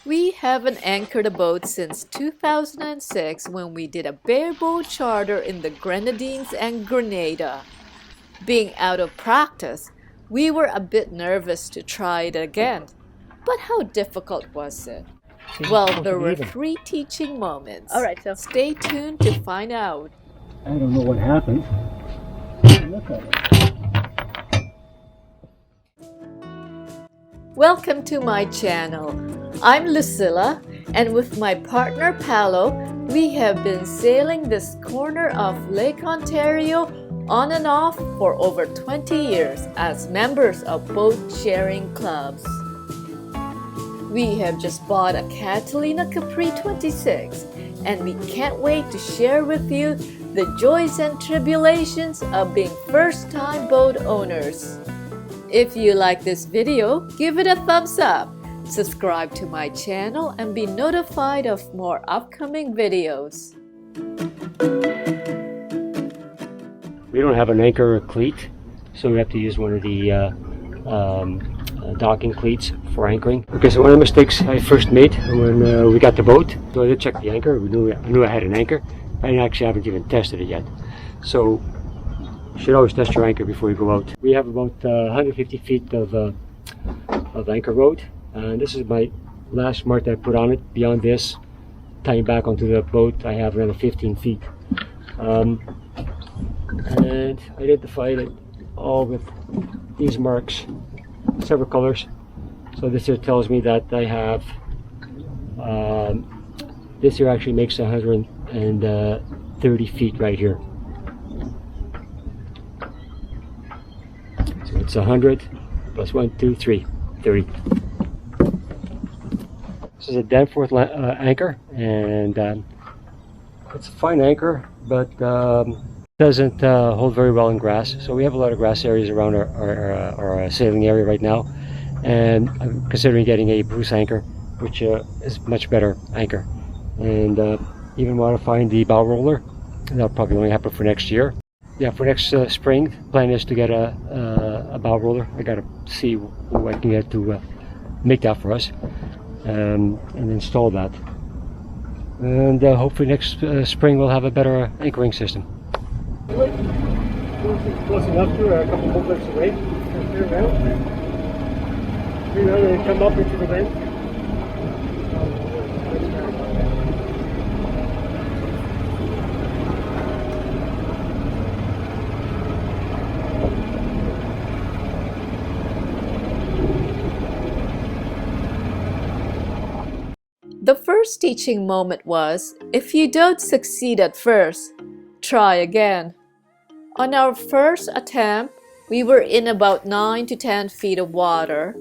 We haven't anchored a boat since 2006 when we did a bareboat charter in the Grenadines and Grenada. Being out of practice, we were a bit nervous to try it again. But how difficult was it? Well, there were 3 teaching moments. All right, so Stay tuned to find out. I don't know what happened. Look at it. Welcome to my channel. I'm Lucilla, and with my partner Paolo, we have been sailing this corner of Lake Ontario on and off for over 20 years as members of boat sharing clubs. We have just bought a Catalina Capri 26, and we can't wait to share with you the joys and tribulations of being first-time boat owners. If you like this video, give it a thumbs up, subscribe to my channel, and be notified of more upcoming videos. We don't have an anchor cleat, so we have to use one of the docking cleats for anchoring. Okay, so one of the mistakes I first made when we got the boat, so I did check the anchor. I knew I had an anchor. I haven't even tested it yet. So you should always test your anchor before you go out. We have about 150 feet of anchor road, and this is my last mark that I put on it. Beyond this, tying back onto the boat, I have another 15 feet. And I identified it all with these marks, several colors. So this here tells me that I have, this here actually makes 130 feet right here. So it's 100 plus 1, 2, 3, 30. This is a Danforth anchor, and it's a fine anchor, but doesn't hold very well in grass. So we have a lot of grass areas around our sailing area right now, and I'm considering getting a Bruce anchor, which is much better anchor, and even modifying the bow roller. That'll probably only happen for next year. Yeah, for next spring, plan is to get a bow roller. I gotta see who I can get to make that for us, and install that. And hopefully next spring we'll have a better anchoring system. Close enough to a couple of boats away. Turn around. And come up into the wind. The first teaching moment was, if you don't succeed at first, try again. On our first attempt, we were in about 9 to 10 feet of water.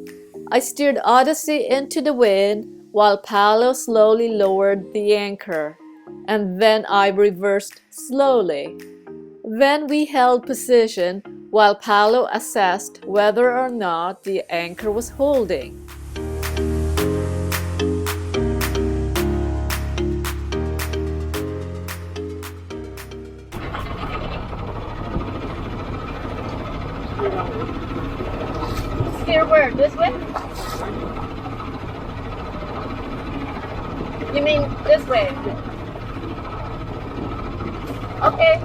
I steered Odyssey into the wind while Paolo slowly lowered the anchor, and then I reversed slowly. Then we held position while Paolo assessed whether or not the anchor was holding. steer where? This way? You mean this way? Okay.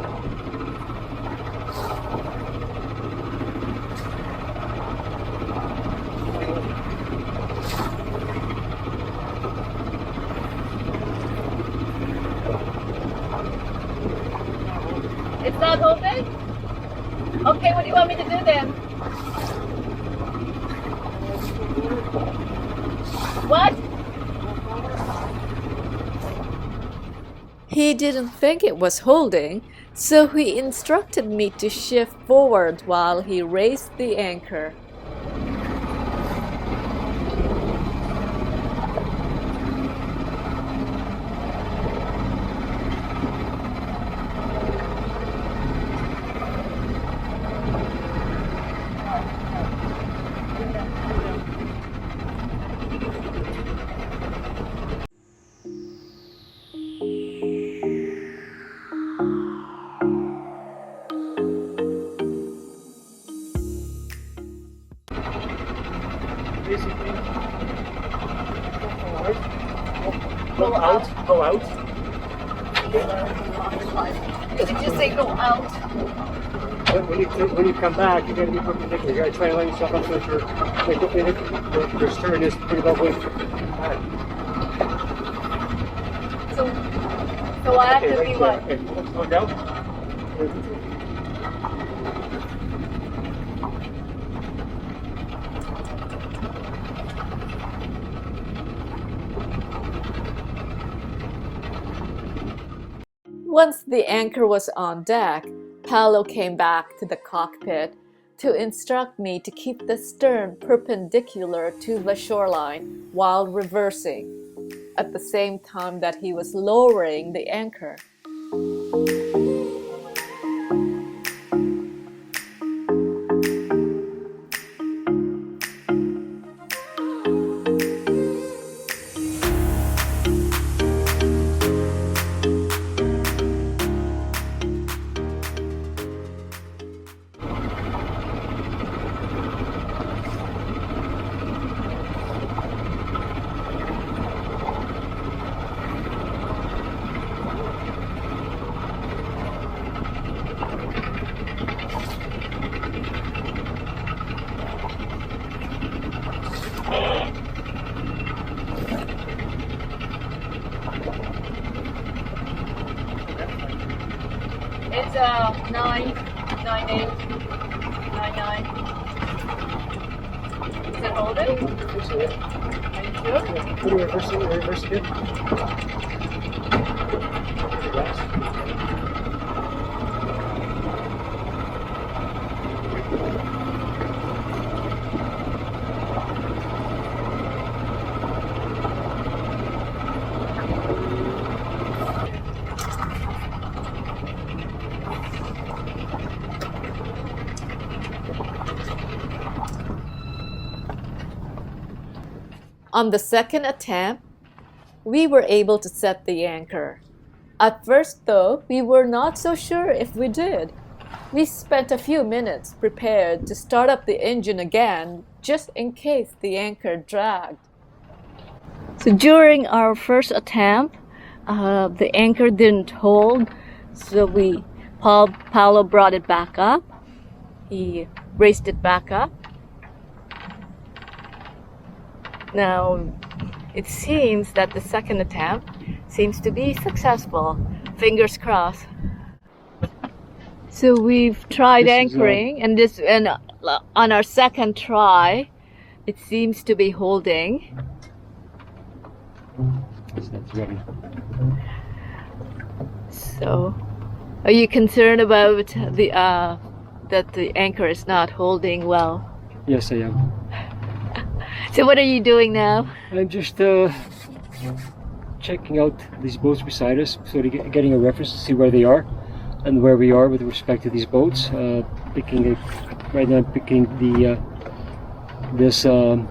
It's not open? Okay, what do you want me to do then? What? He didn't think it was holding, so he instructed me to shift forward while he raised the anchor. Go out. Go out. Did you just say go out? When you come back, you're going to be perpendicular. You got to try and line yourself up so that your stern is pretty well going back. So I have to be what? Okay, go down. Once the anchor was on deck, Paolo came back to the cockpit to instruct me to keep the stern perpendicular to the shoreline while reversing, at the same time that he was lowering the anchor. It's 9, 9, 8, 9, 9. Is it holding? Are you sure? Put it reverse again. On the second attempt, we were able to set the anchor. At first, though, we were not so sure if we did. We spent a few minutes prepared to start up the engine again, just in case the anchor dragged. So during our first attempt, the anchor didn't hold, so Paolo brought it back up. He raised it back up. Now, it seems that the second attempt seems to be successful. Fingers crossed. So we've tried anchoring, and on our second try, it seems to be holding. That's ready. So, are you concerned about that the anchor is not holding well? Yes, I am. So what are you doing now? I'm just checking out these boats beside us, sort of getting a reference to see where they are and where we are with respect to these boats. Right now I'm picking this on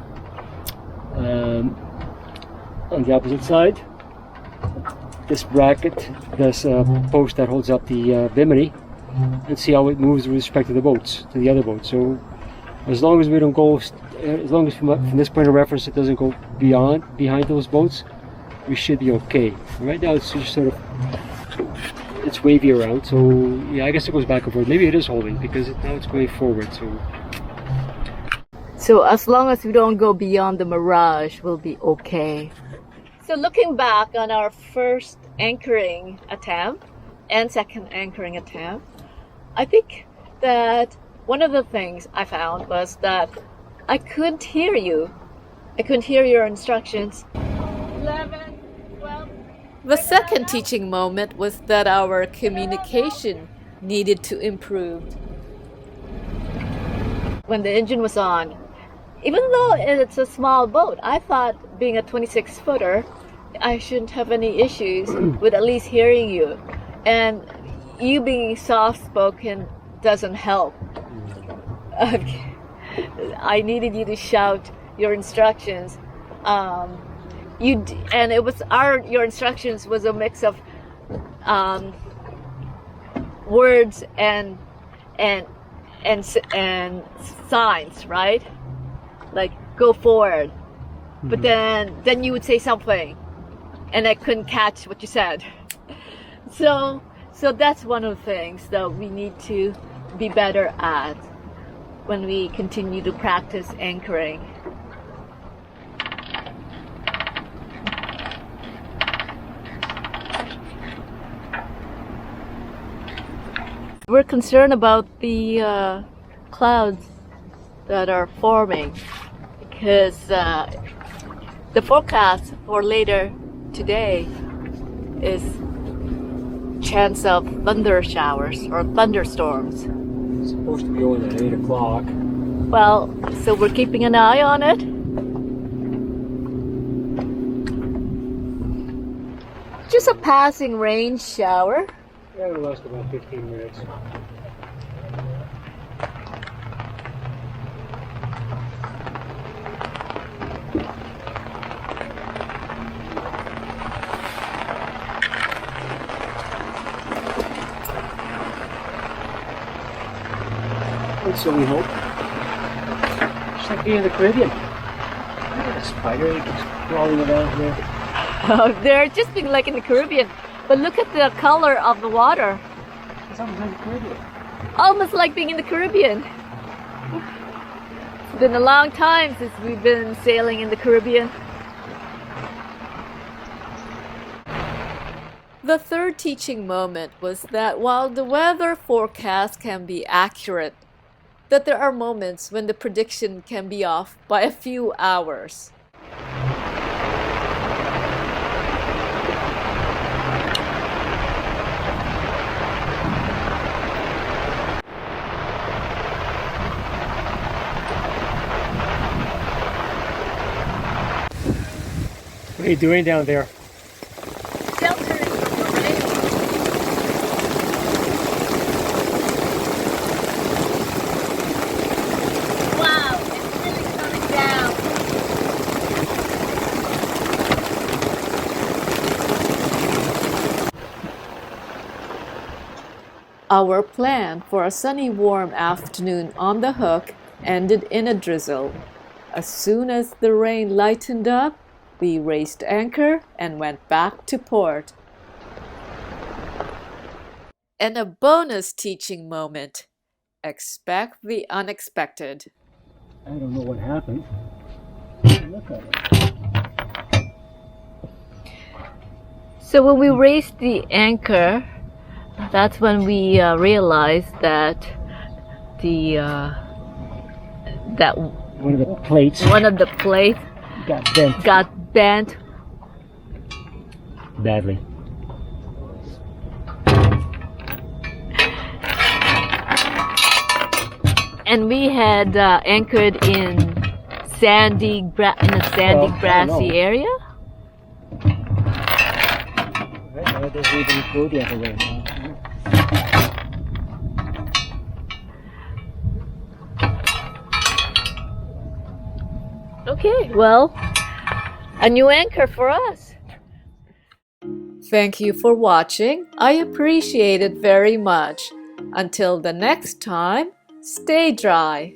the opposite side. This bracket, this post that holds up the bimini, and see how it moves with respect to the boats, to the other boats. So as long as we don't go, as long as from this point of reference it doesn't go behind those boats, we should be okay. Right now it's just sort of, it's wavy around, so yeah, I guess it goes back and forth. Maybe it is holding because now it's going forward. So as long as we don't go beyond the mirage, we'll be okay. So looking back on our first anchoring attempt and second anchoring attempt, I think that one of the things I found was that I couldn't hear you. I couldn't hear your instructions. 11, 12. The second teaching moment was that our communication needed to improve. When the engine was on, even though it's a small boat, I thought being a 26-footer, I shouldn't have any issues with at least hearing you. And you being soft-spoken doesn't help. I needed you to shout your instructions. Your instructions was a mix of words and signs, right? Like go forward, but then you would say something, and I couldn't catch what you said. So that's one of the things that we need to be better at when we continue to practice anchoring. We're concerned about the clouds that are forming because the forecast for later today is chance of thunder showers or thunderstorms. It's supposed to be on at 8 o'clock. Well, so we're keeping an eye on it. Just a passing rain shower. Yeah, it'll last about 15 minutes. So we hope. It's like being in the Caribbean. A spider keeps crawling around here. Oh, they're just being like in the Caribbean. But look at the color of the water. It's almost like the Caribbean. Almost like being in the Caribbean. It's been a long time since we've been sailing in the Caribbean. The third teaching moment was that while the weather forecast can be accurate, that there are moments when the prediction can be off by a few hours. What are you doing down there? Sheltering from the rain. Wow, it's really coming down. Our plan for a sunny, warm afternoon on the Hook ended in a drizzle. As soon as the rain lightened up, we raised anchor and went back to port. And a bonus teaching moment. Expect the unexpected. I don't know what happened. Look at it. So when we raised the anchor, that's when we realized that that One of the plates one of the plates got bent got bent. badly. And we had anchored in a sandy, grassy area. Right, it doesn't even go the other way. Okay, well, a new anchor for us. Thank you for watching. I appreciate it very much. Until the next time, stay dry.